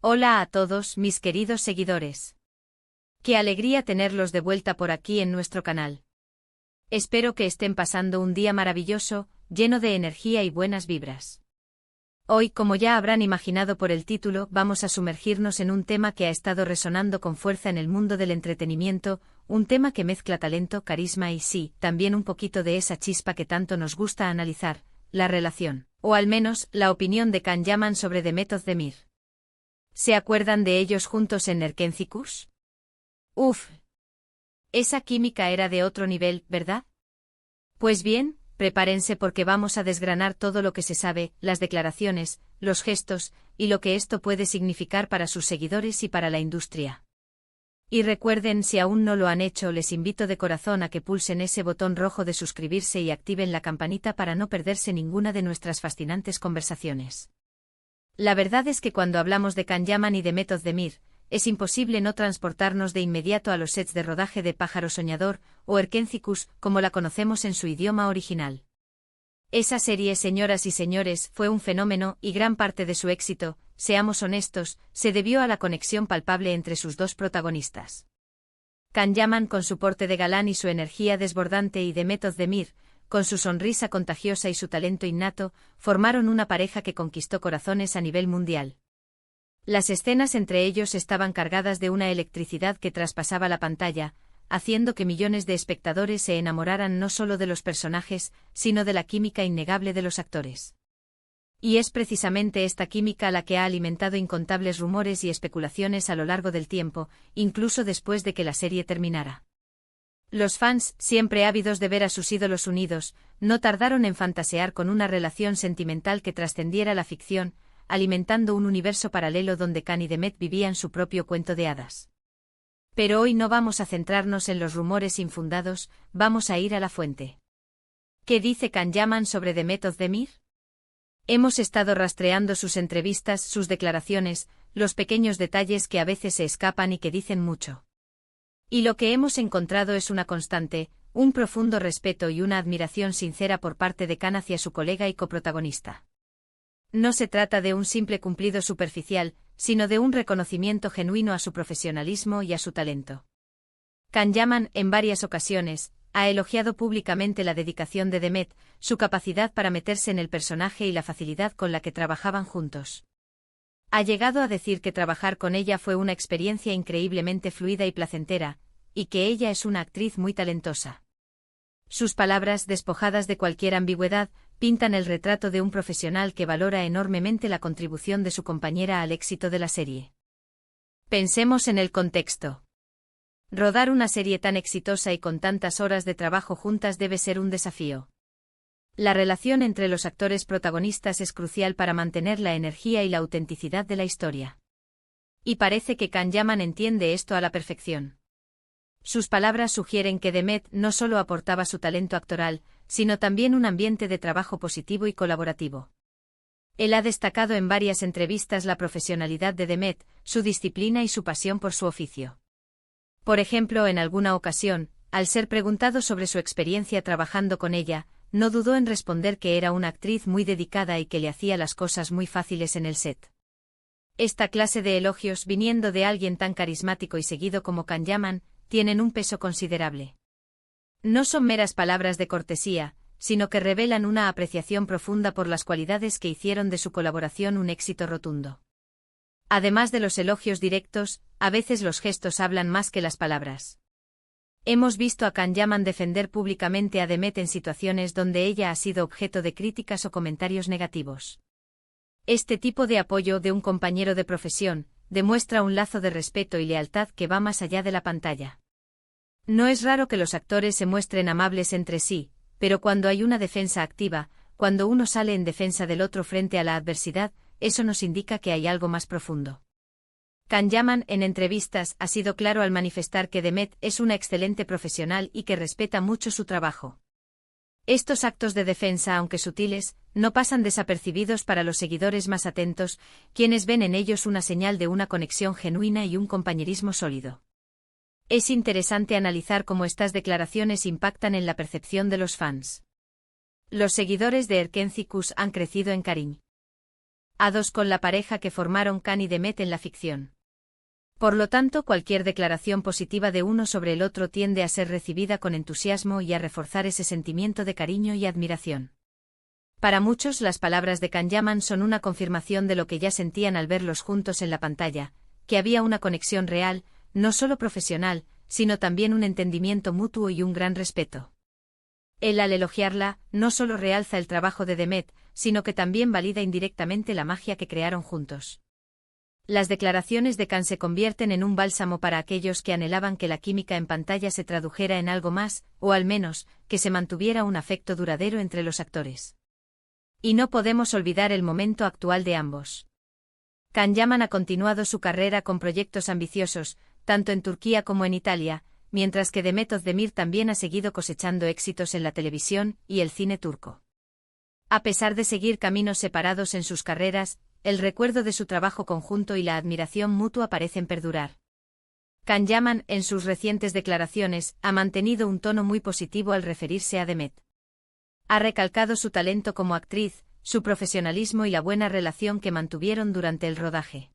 Hola a todos mis queridos seguidores. Qué alegría tenerlos de vuelta por aquí en nuestro canal. Espero que estén pasando un día maravilloso, lleno de energía y buenas vibras. Hoy, como ya habrán imaginado por el título, vamos a sumergirnos en un tema que ha estado resonando con fuerza en el mundo del entretenimiento, un tema que mezcla talento, carisma y sí, también un poquito de esa chispa que tanto nos gusta analizar, la relación, o al menos, la opinión de Can Yaman sobre Demet Özdemir. ¿Se acuerdan de ellos juntos en Erkenci-Kuş? Uf. Esa química era de otro nivel, ¿verdad? Pues bien, prepárense porque vamos a desgranar todo lo que se sabe, las declaraciones, los gestos, y lo que esto puede significar para sus seguidores y para la industria. Y recuerden, si aún no lo han hecho, les invito de corazón a que pulsen ese botón rojo de suscribirse y activen la campanita para no perderse ninguna de nuestras fascinantes conversaciones. La verdad es que cuando hablamos de Can Yaman y Demet Özdemir, es imposible no transportarnos de inmediato a los sets de rodaje de Pájaro Soñador, o Erkenci-Kuş, como la conocemos en su idioma original. Esa serie, señoras y señores, fue un fenómeno, y gran parte de su éxito, seamos honestos, se debió a la conexión palpable entre sus dos protagonistas. Can Yaman con su porte de galán y su energía desbordante y Demet Özdemir, con su sonrisa contagiosa y su talento innato, formaron una pareja que conquistó corazones a nivel mundial. Las escenas entre ellos estaban cargadas de una electricidad que traspasaba la pantalla, haciendo que millones de espectadores se enamoraran no solo de los personajes, sino de la química innegable de los actores. Y es precisamente esta química la que ha alimentado incontables rumores y especulaciones a lo largo del tiempo, incluso después de que la serie terminara. Los fans, siempre ávidos de ver a sus ídolos unidos, no tardaron en fantasear con una relación sentimental que trascendiera la ficción, alimentando un universo paralelo donde Can y Demet vivían su propio cuento de hadas. Pero hoy no vamos a centrarnos en los rumores infundados, vamos a ir a la fuente. ¿Qué dice Can Yaman sobre Demet Özdemir? Hemos estado rastreando sus entrevistas, sus declaraciones, los pequeños detalles que a veces se escapan y que dicen mucho. Y lo que hemos encontrado es una constante, un profundo respeto y una admiración sincera por parte de Can hacia su colega y coprotagonista. No se trata de un simple cumplido superficial, sino de un reconocimiento genuino a su profesionalismo y a su talento. Can Yaman, en varias ocasiones, ha elogiado públicamente la dedicación de Demet, su capacidad para meterse en el personaje y la facilidad con la que trabajaban juntos. Ha llegado a decir que trabajar con ella fue una experiencia increíblemente fluida y placentera, y que ella es una actriz muy talentosa. Sus palabras, despojadas de cualquier ambigüedad, pintan el retrato de un profesional que valora enormemente la contribución de su compañera al éxito de la serie. Pensemos en el contexto. Rodar una serie tan exitosa y con tantas horas de trabajo juntas debe ser un desafío. La relación entre los actores protagonistas es crucial para mantener la energía y la autenticidad de la historia. Y parece que Can Yaman entiende esto a la perfección. Sus palabras sugieren que Demet no solo aportaba su talento actoral, sino también un ambiente de trabajo positivo y colaborativo. Él ha destacado en varias entrevistas la profesionalidad de Demet, su disciplina y su pasión por su oficio. Por ejemplo, en alguna ocasión, al ser preguntado sobre su experiencia trabajando con ella, no dudó en responder que era una actriz muy dedicada y que le hacía las cosas muy fáciles en el set. Esta clase de elogios, viniendo de alguien tan carismático y seguido como Can Yaman, tienen un peso considerable. No son meras palabras de cortesía, sino que revelan una apreciación profunda por las cualidades que hicieron de su colaboración un éxito rotundo. Además de los elogios directos, a veces los gestos hablan más que las palabras. Hemos visto a Can Yaman defender públicamente a Demet en situaciones donde ella ha sido objeto de críticas o comentarios negativos. Este tipo de apoyo de un compañero de profesión demuestra un lazo de respeto y lealtad que va más allá de la pantalla. No es raro que los actores se muestren amables entre sí, pero cuando hay una defensa activa, cuando uno sale en defensa del otro frente a la adversidad, eso nos indica que hay algo más profundo. Can Yaman, en entrevistas, ha sido claro al manifestar que Demet es una excelente profesional y que respeta mucho su trabajo. Estos actos de defensa, aunque sutiles, no pasan desapercibidos para los seguidores más atentos, quienes ven en ellos una señal de una conexión genuina y un compañerismo sólido. Es interesante analizar cómo estas declaraciones impactan en la percepción de los fans. Los seguidores de Erkenci-Kuş han crecido en cariño. a dos con la pareja que formaron Can y Demet en la ficción. Por lo tanto, cualquier declaración positiva de uno sobre el otro tiende a ser recibida con entusiasmo y a reforzar ese sentimiento de cariño y admiración. Para muchos, las palabras de Can Yaman son una confirmación de lo que ya sentían al verlos juntos en la pantalla, que había una conexión real, no solo profesional, sino también un entendimiento mutuo y un gran respeto. Él, al elogiarla, no solo realza el trabajo de Demet, sino que también valida indirectamente la magia que crearon juntos. Las declaraciones de Can se convierten en un bálsamo para aquellos que anhelaban que la química en pantalla se tradujera en algo más, o al menos, que se mantuviera un afecto duradero entre los actores. Y no podemos olvidar el momento actual de ambos. Can Yaman ha continuado su carrera con proyectos ambiciosos, tanto en Turquía como en Italia, mientras que Demet Özdemir también ha seguido cosechando éxitos en la televisión y el cine turco. A pesar de seguir caminos separados en sus carreras, el recuerdo de su trabajo conjunto y la admiración mutua parecen perdurar. Can Yaman, en sus recientes declaraciones, ha mantenido un tono muy positivo al referirse a Demet. Ha recalcado su talento como actriz, su profesionalismo y la buena relación que mantuvieron durante el rodaje.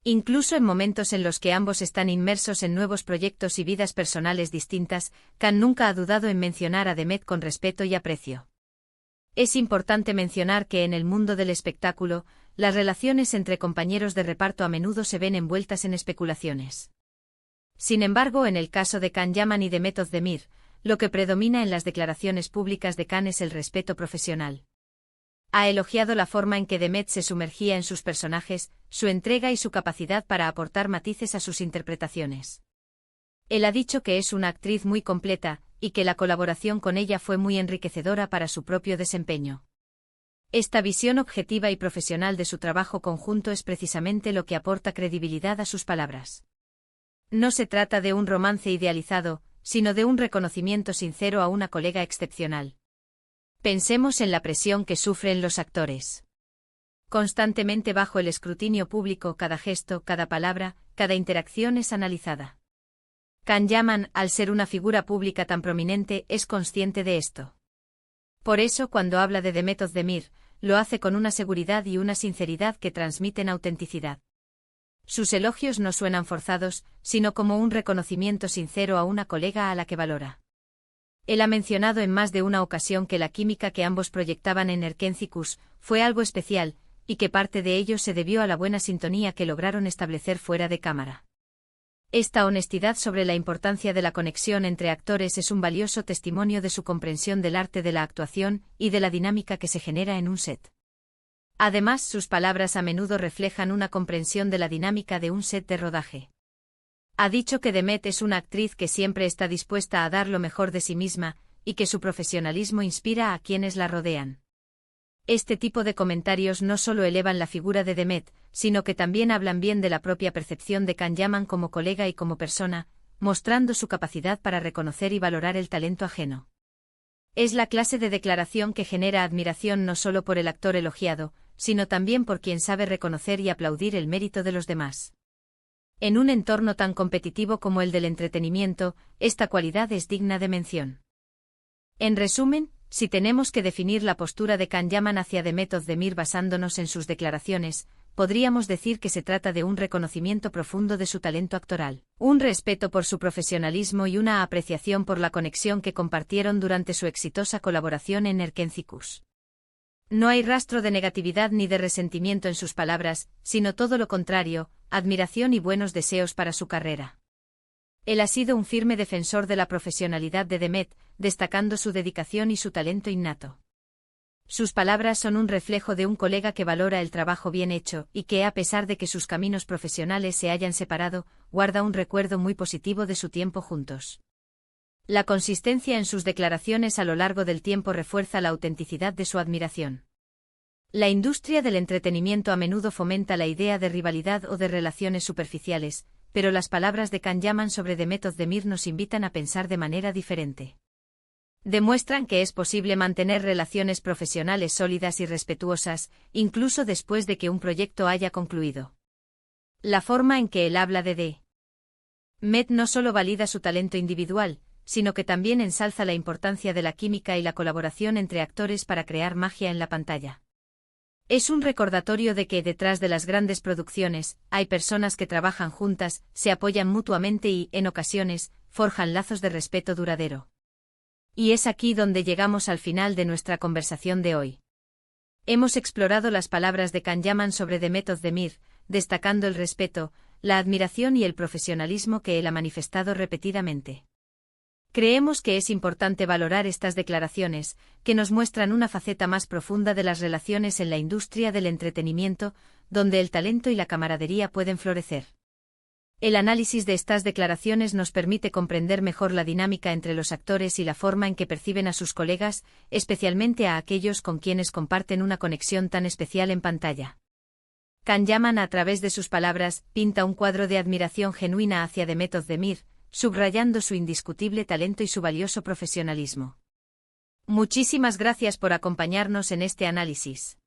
Incluso en momentos en los que ambos están inmersos en nuevos proyectos y vidas personales distintas, Can nunca ha dudado en mencionar a Demet con respeto y aprecio. Es importante mencionar que en el mundo del espectáculo, las relaciones entre compañeros de reparto a menudo se ven envueltas en especulaciones. Sin embargo, en el caso de Can Yaman y Demet Özdemir, lo que predomina en las declaraciones públicas de Can es el respeto profesional. Ha elogiado la forma en que Demet se sumergía en sus personajes, su entrega y su capacidad para aportar matices a sus interpretaciones. Él ha dicho que es una actriz muy completa, y que la colaboración con ella fue muy enriquecedora para su propio desempeño. Esta visión objetiva y profesional de su trabajo conjunto es precisamente lo que aporta credibilidad a sus palabras. No se trata de un romance idealizado, sino de un reconocimiento sincero a una colega excepcional. Pensemos en la presión que sufren los actores. Constantemente bajo el escrutinio público, cada gesto, cada palabra, cada interacción es analizada. Can Yaman, al ser una figura pública tan prominente, es consciente de esto. Por eso, cuando habla de Demet Özdemir, lo hace con una seguridad y una sinceridad que transmiten autenticidad. Sus elogios no suenan forzados, sino como un reconocimiento sincero a una colega a la que valora. Él ha mencionado en más de una ocasión que la química que ambos proyectaban en Erkencikus fue algo especial, y que parte de ello se debió a la buena sintonía que lograron establecer fuera de cámara. Esta honestidad sobre la importancia de la conexión entre actores es un valioso testimonio de su comprensión del arte de la actuación y de la dinámica que se genera en un set. Además, sus palabras a menudo reflejan una comprensión de la dinámica de un set de rodaje. Ha dicho que Demet es una actriz que siempre está dispuesta a dar lo mejor de sí misma, y que su profesionalismo inspira a quienes la rodean. Este tipo de comentarios no solo elevan la figura de Demet, sino que también hablan bien de la propia percepción de Can Yaman como colega y como persona, mostrando su capacidad para reconocer y valorar el talento ajeno. Es la clase de declaración que genera admiración no solo por el actor elogiado, sino también por quien sabe reconocer y aplaudir el mérito de los demás. En un entorno tan competitivo como el del entretenimiento, esta cualidad es digna de mención. En resumen, si tenemos que definir la postura de Can Yaman hacia Demet Özdemir basándonos en sus declaraciones, podríamos decir que se trata de un reconocimiento profundo de su talento actoral, un respeto por su profesionalismo y una apreciación por la conexión que compartieron durante su exitosa colaboración en Erkencikus. No hay rastro de negatividad ni de resentimiento en sus palabras, sino todo lo contrario, admiración y buenos deseos para su carrera. Él ha sido un firme defensor de la profesionalidad de Demet, destacando su dedicación y su talento innato. Sus palabras son un reflejo de un colega que valora el trabajo bien hecho y que, a pesar de que sus caminos profesionales se hayan separado, guarda un recuerdo muy positivo de su tiempo juntos. La consistencia en sus declaraciones a lo largo del tiempo refuerza la autenticidad de su admiración. La industria del entretenimiento a menudo fomenta la idea de rivalidad o de relaciones superficiales, pero las palabras de Can Yaman sobre Demet Özdemir nos invitan a pensar de manera diferente. Demuestran que es posible mantener relaciones profesionales sólidas y respetuosas, incluso después de que un proyecto haya concluido. La forma en que él habla de Demet no solo valida su talento individual, sino que también ensalza la importancia de la química y la colaboración entre actores para crear magia en la pantalla. Es un recordatorio de que detrás de las grandes producciones, hay personas que trabajan juntas, se apoyan mutuamente y, en ocasiones, forjan lazos de respeto duradero. Y es aquí donde llegamos al final de nuestra conversación de hoy. Hemos explorado las palabras de Can Yaman sobre The Method de Mir, destacando el respeto, la admiración y el profesionalismo que él ha manifestado repetidamente. Creemos que es importante valorar estas declaraciones, que nos muestran una faceta más profunda de las relaciones en la industria del entretenimiento, donde el talento y la camaradería pueden florecer. El análisis de estas declaraciones nos permite comprender mejor la dinámica entre los actores y la forma en que perciben a sus colegas, especialmente a aquellos con quienes comparten una conexión tan especial en pantalla. Can Yaman, a través de sus palabras, pinta un cuadro de admiración genuina hacia The Method de Mir, subrayando su indiscutible talento y su valioso profesionalismo. Muchísimas gracias por acompañarnos en este análisis.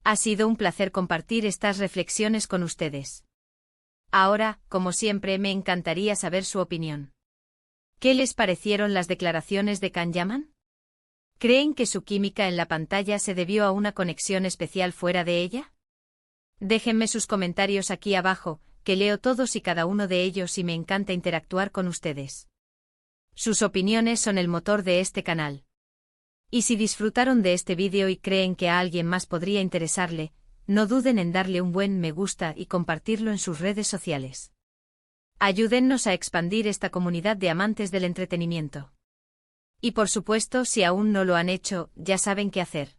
Ha sido un placer compartir estas reflexiones con ustedes. Ahora, como siempre, me encantaría saber su opinión. ¿Qué les parecieron las declaraciones de Can Yaman? ¿Creen que su química en la pantalla se debió a una conexión especial fuera de ella? Déjenme sus comentarios aquí abajo, que leo todos y cada uno de ellos y me encanta interactuar con ustedes. Sus opiniones son el motor de este canal. Y si disfrutaron de este vídeo y creen que a alguien más podría interesarle, no duden en darle un buen me gusta y compartirlo en sus redes sociales. Ayúdennos a expandir esta comunidad de amantes del entretenimiento. Y por supuesto, si aún no lo han hecho, ya saben qué hacer.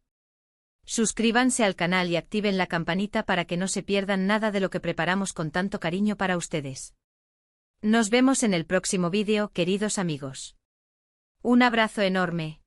Suscríbanse al canal y activen la campanita para que no se pierdan nada de lo que preparamos con tanto cariño para ustedes. Nos vemos en el próximo vídeo, queridos amigos. Un abrazo enorme.